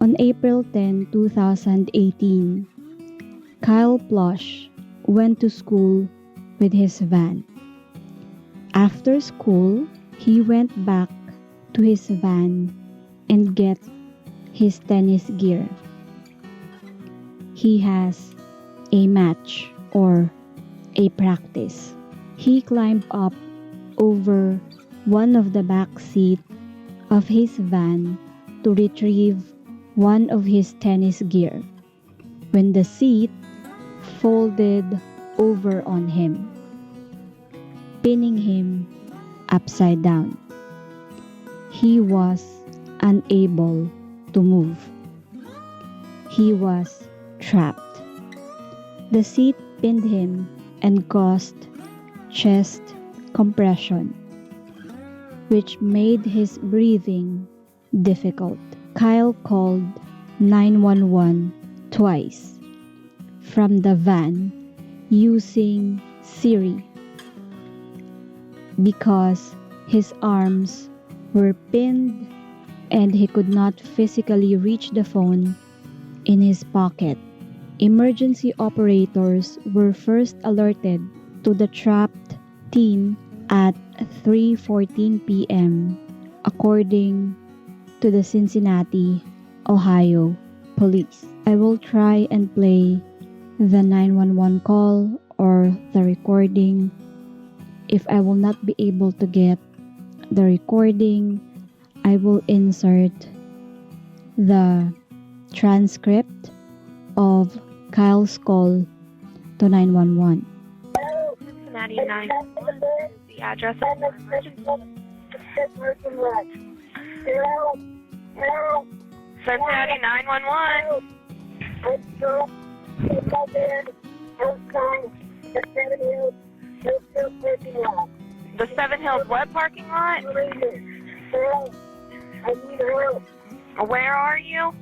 On April 10, 2018, Kyle Plush went to school with his van. After school, he went back to his van and get his tennis gear. He has a match or a practice. He climbed up over one of the back seat of his van to retrieve one of his tennis gear when the seat folded over on him, pinning him upside down. He was unable to move. He was trapped. The seat pinned him and caused chest compression, which made his breathing difficult. Kyle called 911 twice from the van using Siri because his arms were pinned and he could not physically reach the phone in his pocket. Emergency operators were first alerted to the trapped teen at 3:14 p.m. according to the Cincinnati, Ohio police. I will try and play the 911 call or the recording. If I will not be able to get the recording, I will insert the transcript of Kyle's call to 911. Cincinnati 911 is the address of the emergency. Cincinnati 911. The Seven Hills what parking lot? Where are you?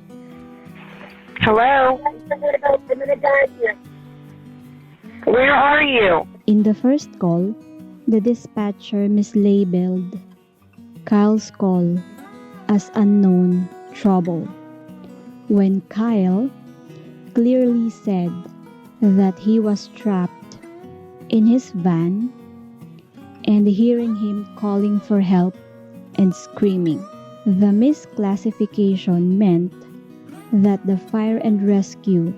Hello? Where are you? In the first call, the dispatcher mislabeled Kyle's call as unknown trouble, when Kyle clearly said that he was trapped in his van and hearing him calling for help and screaming. The misclassification meant that the fire and rescue,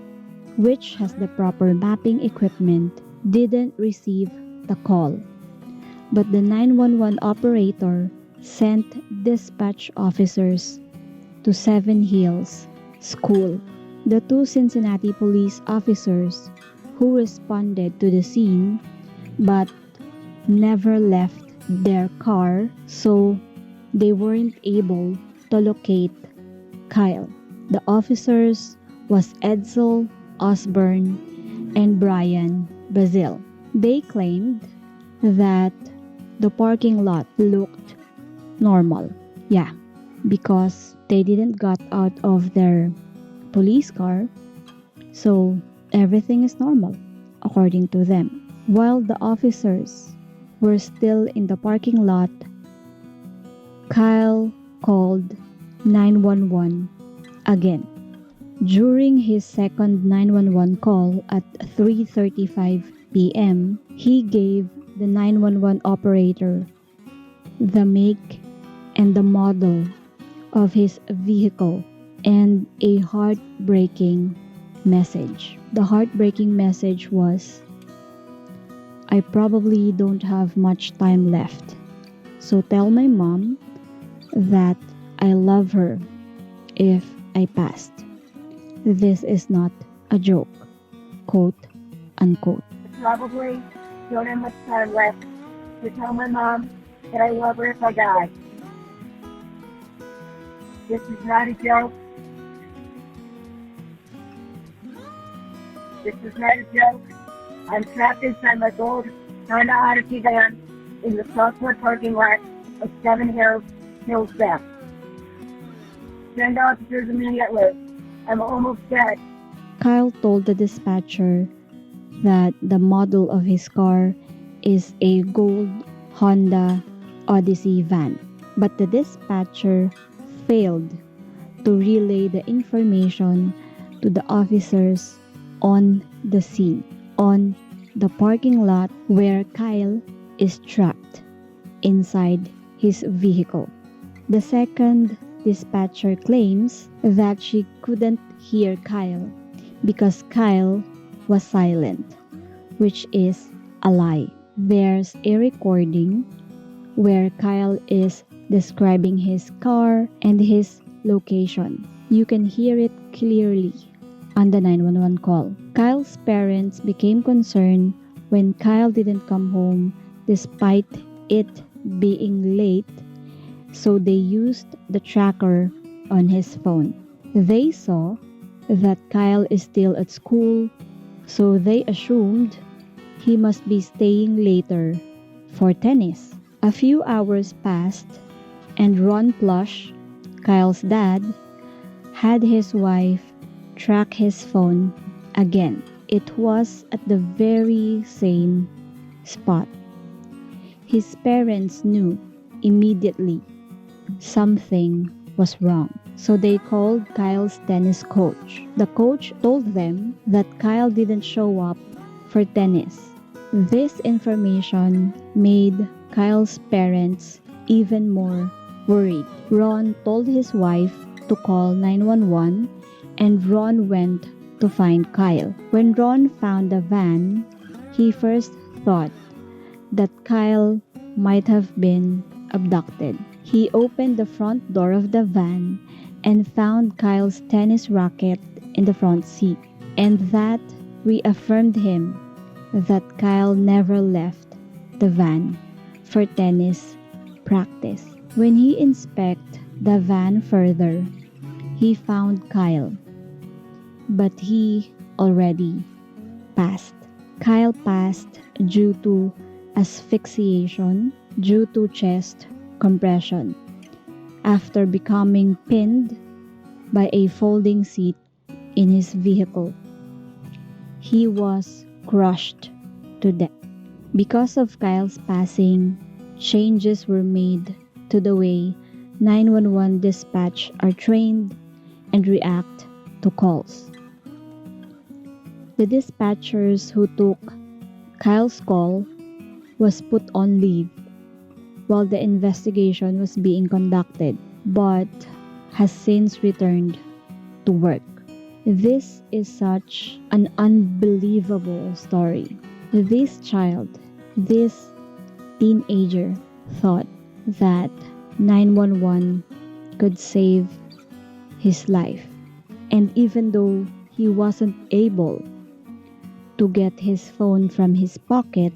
which has the proper mapping equipment, didn't receive the call, but the 911 operator sent dispatch officers to Seven Hills School. The two Cincinnati police officers who responded to the scene but never left their car, so they weren't able to locate Kyle. The officers was Edsel Osborne and Brian Bazil. They claimed that the parking lot looked normal. Yeah, because they didn't got out of their police car, so everything is normal according to them. While the officers were still in the parking lot, Kyle called 911 again. During his second 911 call at 3:35 p.m., he gave the 911 operator the make and the model of his vehicle and a heartbreaking message. The heartbreaking message was, "I probably don't have much time left, so tell my mom that I love her if I passed. This is not a joke," quote unquote. Probably don't have much time left to tell my mom that I love her if I die. This is not a joke. This is not a joke. I'm trapped inside my gold Honda Odyssey van in the Southwood parking lot of Seven Hills Beth. Send officers immediately. I'm almost dead. Kyle told the dispatcher that the model of his car is a gold Honda Odyssey van, but the dispatcher failed to relay the information to the officers on the scene, on the parking lot where Kyle is trapped inside his vehicle. The second dispatcher claims that she couldn't hear Kyle because Kyle was silent, which is a lie. There's a recording where Kyle is describing his car and his location. You can hear it clearly on the 911 call. Kyle's parents became concerned when Kyle didn't come home despite it being late, so they used the tracker on his phone. They saw that Kyle is still at school, so they assumed he must be staying later for tennis. A few hours passed, and Ron Plush, Kyle's dad, had his wife track his phone again. It was at the very same spot. His parents knew immediately something was wrong, so they called Kyle's tennis coach. The coach told them that Kyle didn't show up for tennis. This information made Kyle's parents even more worried. Ron told his wife to call 911, and Ron went to find Kyle. When Ron found the van, he first thought that Kyle might have been abducted. He opened the front door of the van and found Kyle's tennis racket in the front seat, and that reaffirmed him that Kyle never left the van for tennis practice. When he inspected the van further, he found Kyle, but he already passed. Kyle passed due to asphyxiation due to chest compression after becoming pinned by a folding seat in his vehicle. He was crushed to death. Because of Kyle's passing, changes were made to the way 911 dispatch are trained and react to calls. The dispatchers who took Kyle's call was put on leave while the investigation was being conducted, but has since returned to work. This is such an unbelievable story. This child, this teenager, thought that 911 could save his life. And even though he wasn't able to get his phone from his pocket,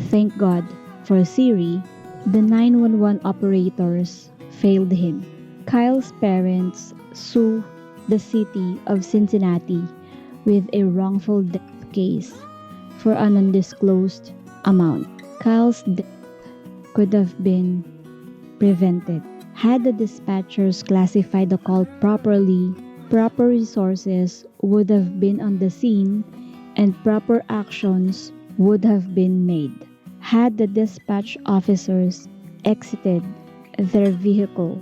thank God for Siri, the 911 operators failed him. Kyle's parents sue the city of Cincinnati with a wrongful death case for an undisclosed amount. Kyle's death could have been prevented had the dispatchers classified the call properly. Proper resources would have been on the scene and proper actions would have been made. Had the dispatch officers exited their vehicle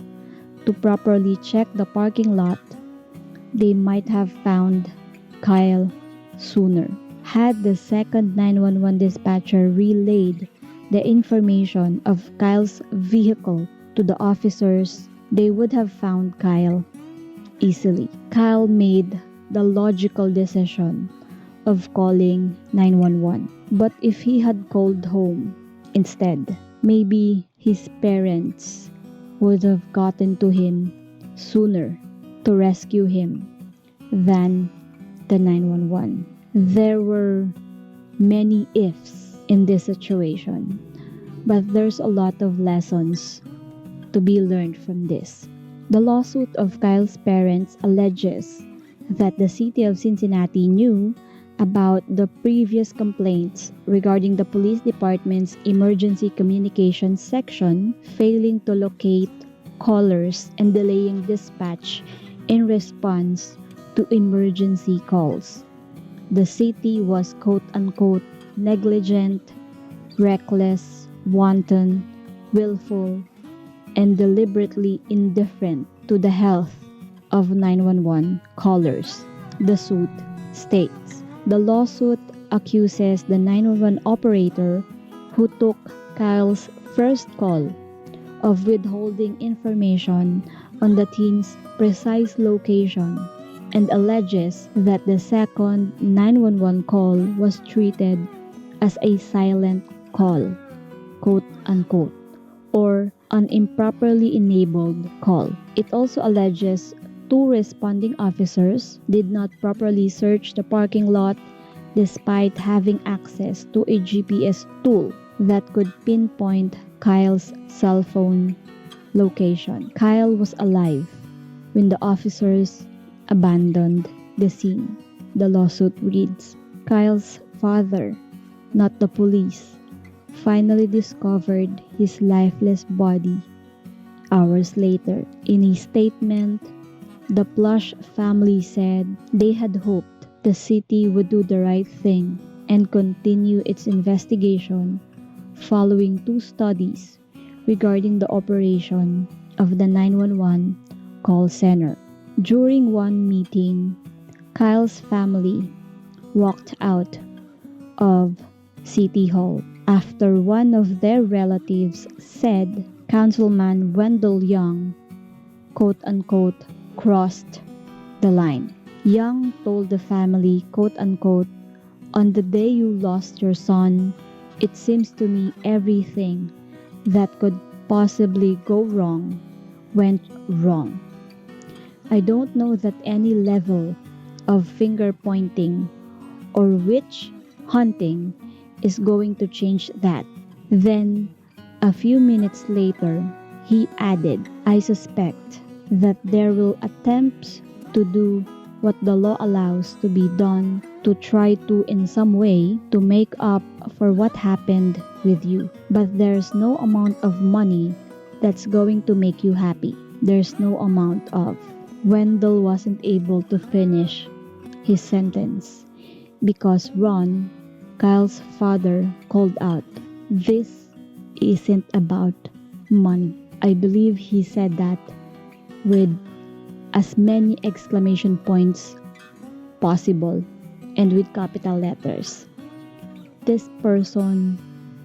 to properly check the parking lot, they might have found Kyle sooner. Had the second 911 dispatcher relayed the information of Kyle's vehicle to the officers, they would have found Kyle easily. Kyle made the logical decision of calling 911. But if he had called home instead, maybe his parents would have gotten to him sooner to rescue him than the 911. There were many ifs in this situation, but there's a lot of lessons to be learned from this. The lawsuit of Kyle's parents alleges that the city of Cincinnati knew about the previous complaints regarding the police department's emergency communications section failing to locate callers and delaying dispatch in response to emergency calls. The city was quote-unquote negligent, reckless, wanton, willful, and deliberately indifferent to the health of 911 callers. The suit states the lawsuit accuses the 911 operator who took Kyle's first call of withholding information on the teen's precise location and alleges that the second 911 call was treated as a silent call, quote unquote, or an improperly enabled call. It also alleges two responding officers did not properly search the parking lot despite having access to a GPS tool that could pinpoint Kyle's cell phone location. Kyle was alive when the officers abandoned the scene. The lawsuit reads, Kyle's father, not the police, finally discovered his lifeless body hours later. In a statement, the Plush family said they had hoped the city would do the right thing and continue its investigation following two studies regarding the operation of the 911 call center. During one meeting, Kyle's family walked out of City Hall after one of their relatives said Councilman Wendell Young, quote unquote, crossed the line. Young told the family, quote unquote, on the day you lost your son, it seems to me everything that could possibly go wrong went wrong. I don't know that any level of finger pointing or witch hunting is going to change that. Then, a few minutes later, he added, I suspect that there will attempts to do what the law allows to be done to try to in some way to make up for what happened with you. But there's no amount of money that's going to make you happy. There's no amount of. Wendell wasn't able to finish his sentence because Ron, Kyle's father, called out, this isn't about money. I believe he said that with as many exclamation points possible and with capital letters. This person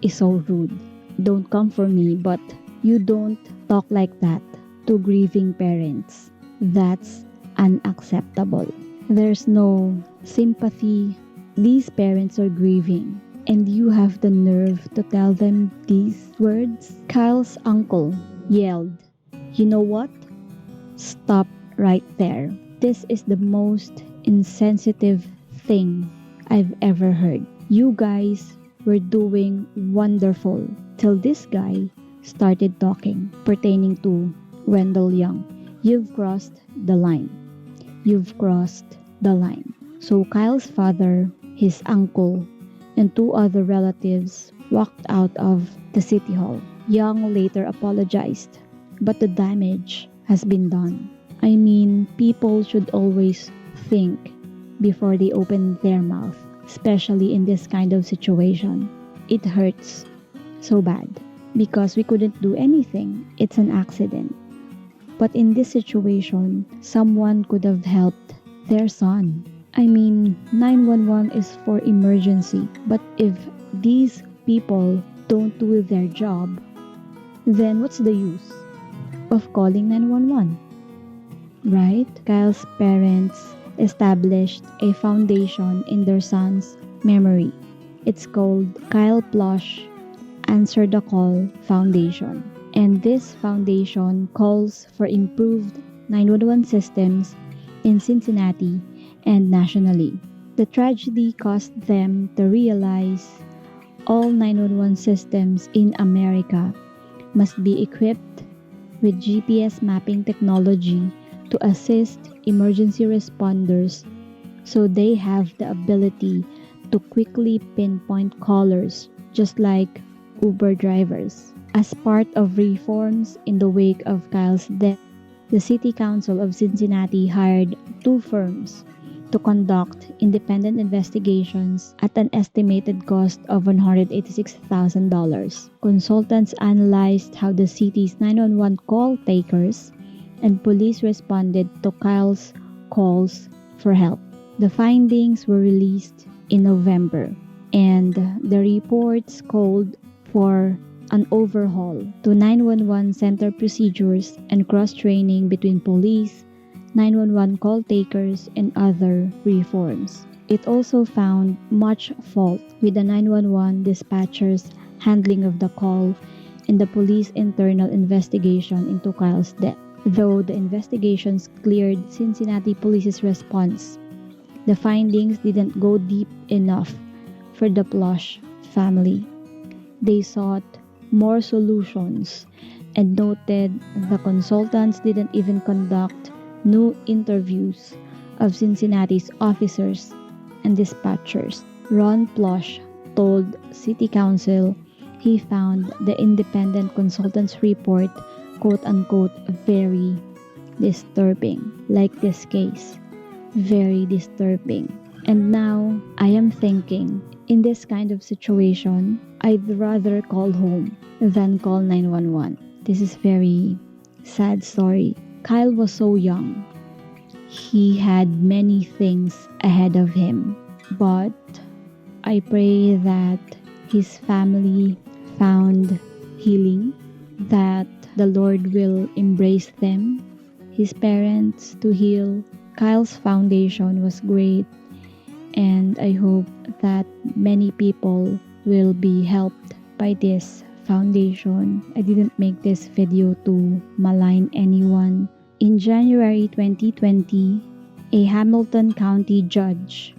is so rude. Don't come for me, but you don't talk like that to grieving parents. That's unacceptable. There's no sympathy. These parents are grieving, and you have the nerve to tell them these words? Kyle's uncle yelled, you know what? Stop right there. This is the most insensitive thing I've ever heard. You guys were doing wonderful till this guy started talking pertaining to Wendell Young. You've crossed the line. You've crossed the line. So Kyle's father, his uncle, and two other relatives walked out of the city hall. Young later apologized, but the damage has been done. I mean, people should always think before they open their mouth, especially in this kind of situation. It hurts so bad because we couldn't do anything. It's an accident. But in this situation, someone could have helped their son. I mean, 911 is for emergency. But if these people don't do their job, then what's the use of calling 911? Right? Kyle's parents established a foundation in their son's memory. It's called Kyle Plush Answer the Call Foundation. And this foundation calls for improved 911 systems in Cincinnati and nationally. The tragedy caused them to realize all 911 systems in America must be equipped with GPS mapping technology to assist emergency responders so they have the ability to quickly pinpoint callers just like Uber drivers. As part of reforms in the wake of Kyle's death, the City Council of Cincinnati hired two firms to conduct independent investigations at an estimated cost of $186,000. Consultants analyzed how the city's 911 call takers and police responded to Kyle's calls for help. The findings were released in November, and the reports called for an overhaul to 911 center procedures and cross-training between police, 911 call takers, and other reforms. It also found much fault with the 911 dispatchers' handling of the call and the police internal investigation into Kyle's death. Though the investigations cleared Cincinnati Police's response, the findings didn't go deep enough for the Plush family. They sought more solutions and noted the consultants didn't even conduct new interviews of Cincinnati's officers and dispatchers. Ron Plush told City Council he found the independent consultant's report quote-unquote very disturbing, like this case. Very disturbing. And now, I am thinking, in this kind of situation, I'd rather call home than call 911. This is very sad story. Kyle was so young. He had many things ahead of him. But I pray that his family found healing, that the Lord will embrace them, his parents to heal. Kyle's foundation was great, and I hope that many people will be helped by this foundation. I didn't make this video to malign anyone. In January 2020, a Hamilton County judge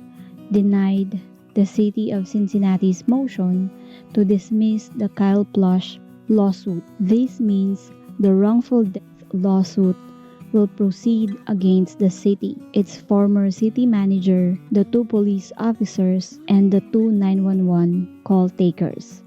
denied the City of Cincinnati's motion to dismiss the Kyle Plush lawsuit. This means the wrongful death lawsuit will proceed against the city, its former city manager, the 2 police officers, and the 2 911 call takers.